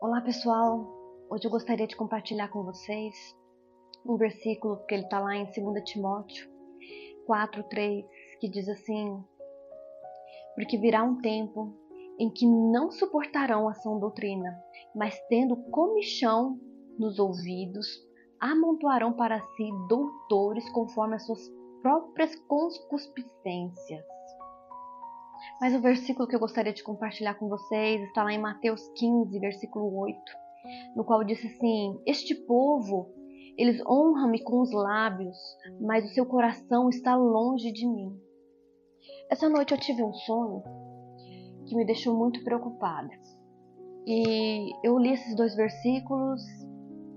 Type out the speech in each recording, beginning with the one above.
Olá pessoal, hoje eu gostaria de compartilhar com vocês um versículo que ele está lá em 2 Timóteo 4:3, que diz assim: porque virá um tempo em que não suportarão a sã doutrina, mas tendo comichão nos ouvidos, amontoarão para si doutores conforme as suas próprias concupiscências. Mas o versículo que eu gostaria de compartilhar com vocês está lá em Mateus 15, versículo 8, no qual diz assim: este povo, eles honram-me com os lábios, mas o seu coração está longe de mim. Essa noite eu tive um sonho que me deixou muito preocupada. E eu li esses dois versículos,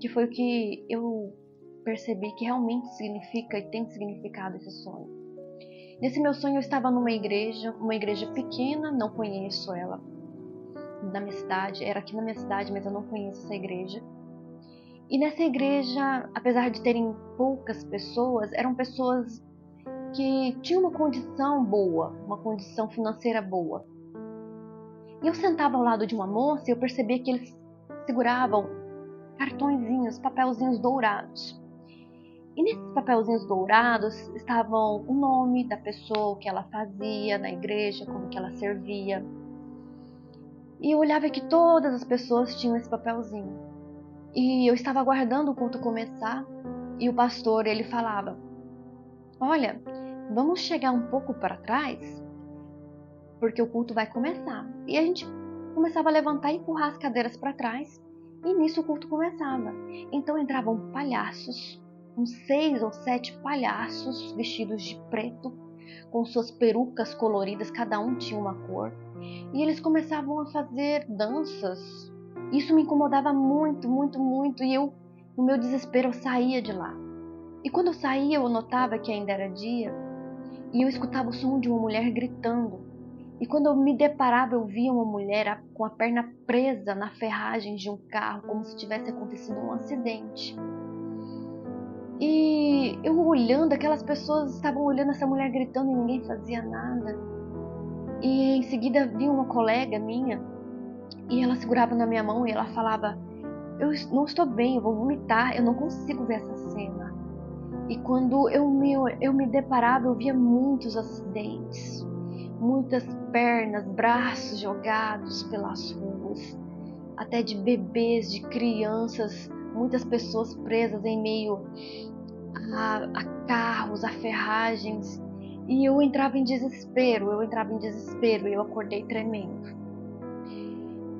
que foi o que eu percebi que realmente significa e tem significado esse sonho. Nesse meu sonho eu estava numa igreja, uma igreja pequena, não conheço ela, na minha cidade, era aqui na minha cidade, mas eu não conheço essa igreja. E nessa igreja, apesar de terem poucas pessoas, eram pessoas que tinham uma condição boa, uma condição financeira boa. E eu sentava ao lado de uma moça e eu percebia que eles seguravam cartõezinhos, papelzinhos dourados. E nesses papelzinhos dourados estavam o nome da pessoa, o que ela fazia na igreja, como que ela servia. E eu olhava que todas as pessoas tinham esse papelzinho. E eu estava aguardando o culto começar e o pastor, ele falava: olha, vamos chegar um pouco para trás, porque o culto vai começar. E a gente começava a levantar e empurrar as cadeiras para trás, e nisso o culto começava. Então entravam palhaços, uns 6 ou 7 palhaços vestidos de preto, com suas perucas coloridas, cada um tinha uma cor, e eles começavam a fazer danças. Isso me incomodava muito, muito, muito, e eu, no meu desespero, eu saía de lá. E quando eu saía, eu notava que ainda era dia, e eu escutava o som de uma mulher gritando. E quando eu me deparava, eu via uma mulher com a perna presa na ferragem de um carro, como se tivesse acontecido um acidente. E eu olhando, aquelas pessoas estavam olhando essa mulher gritando e ninguém fazia nada. E em seguida vi uma colega minha, e ela segurava na minha mão e ela falava: eu não estou bem, eu vou vomitar, eu não consigo ver essa cena. E quando eu me deparava, eu via muitos acidentes, muitas pernas, braços jogados pelas ruas, até de bebês, de crianças, muitas pessoas presas em meio a carros, a ferragens. E eu entrava em desespero, e eu acordei tremendo.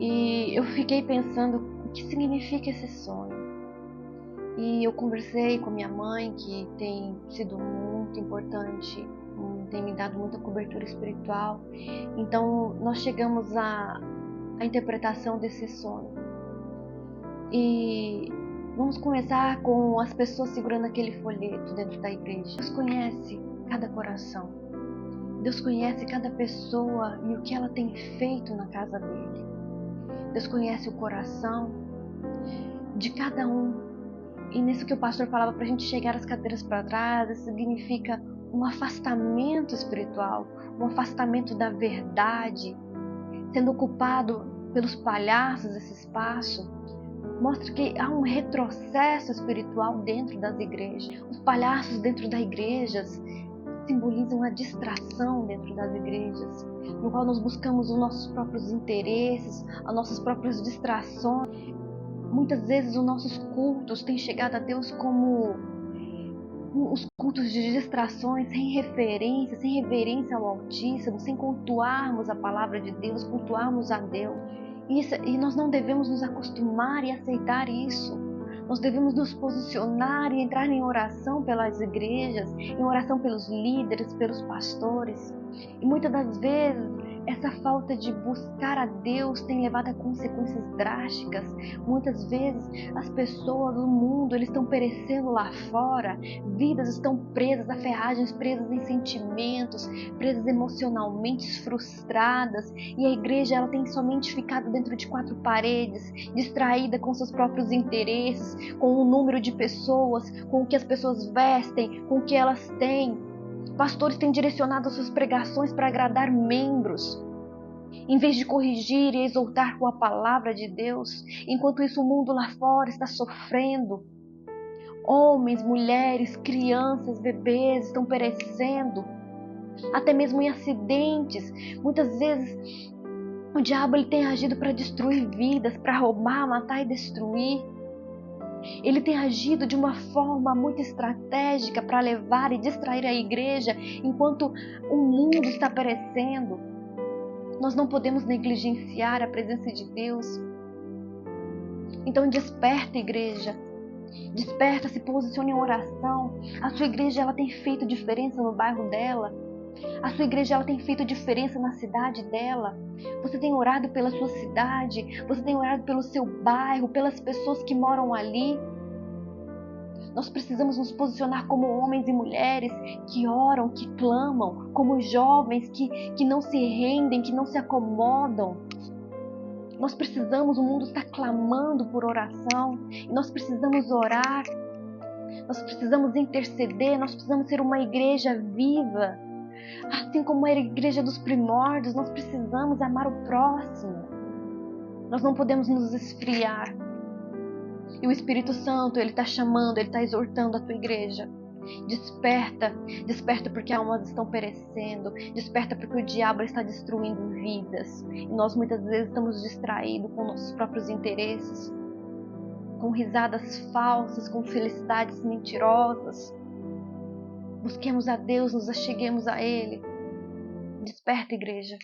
E eu fiquei pensando, o que significa esse sonho? E eu conversei com minha mãe, que tem sido muito importante, tem me dado muita cobertura espiritual. Então nós chegamos à interpretação desse sonho. E vamos começar com as pessoas segurando aquele folheto dentro da igreja. Deus conhece cada coração. Deus conhece cada pessoa e o que ela tem feito na casa dele. Deus conhece o coração de cada um. E nisso que o pastor falava para a gente chegar as cadeiras para trás, significa um afastamento espiritual, um afastamento da verdade, sendo ocupado pelos palhaços esse espaço. Mostra que há um retrocesso espiritual dentro das igrejas. Os palhaços dentro das igrejas simbolizam a distração dentro das igrejas, no qual nós buscamos os nossos próprios interesses, as nossas próprias distrações. Muitas vezes os nossos cultos têm chegado a Deus como os cultos de distrações, sem referência, sem reverência ao Altíssimo, sem cultuarmos a palavra de Deus, cultuarmos a Deus. E nós não devemos nos acostumar e aceitar isso. Nós devemos nos posicionar e entrar em oração pelas igrejas, em oração pelos líderes, pelos pastores. E muitas das vezes essa falta de buscar a Deus tem levado a consequências drásticas. Muitas vezes as pessoas do mundo, eles estão perecendo lá fora, vidas estão presas a ferragens, presas em sentimentos, presas emocionalmente, frustradas, e a igreja ela tem somente ficado dentro de 4 paredes, distraída com seus próprios interesses, com o número de pessoas, com o que as pessoas vestem, com o que elas têm. Pastores têm direcionado as suas pregações para agradar membros. em vez de corrigir e exortar com a palavra de Deus. Enquanto isso, o mundo lá fora está sofrendo. Homens, mulheres, crianças, bebês estão perecendo, até mesmo em acidentes. Muitas vezes o diabo ele tem agido para destruir vidas, para roubar, matar e destruir. Ele tem agido de uma forma muito estratégica para levar e distrair a igreja enquanto o mundo está perecendo. Nós não podemos negligenciar a presença de Deus. Então desperta, igreja. Desperta, se posicione em oração. A sua igreja ela tem feito diferença no bairro dela. A sua igreja ela tem feito diferença na cidade dela. Você tem orado pela sua cidade, você tem orado pelo seu bairro, pelas pessoas que moram ali. Nós precisamos nos posicionar como homens e mulheres que oram, que clamam, como jovens que não se rendem, que não se acomodam. Nós precisamos, o mundo está clamando por oração, e nós precisamos orar, nós precisamos interceder, nós precisamos ser uma igreja viva. Assim como era a igreja dos primórdios, nós precisamos amar o próximo. Nós não podemos nos esfriar. E o Espírito Santo, ele está chamando, ele está exortando a tua igreja. Desperta, desperta porque almas estão perecendo. Desperta porque o diabo está destruindo vidas. E nós muitas vezes estamos distraídos com nossos próprios interesses, com risadas falsas, com felicidades mentirosas. Busquemos a Deus, nos acheguemos a Ele. Desperta, igreja.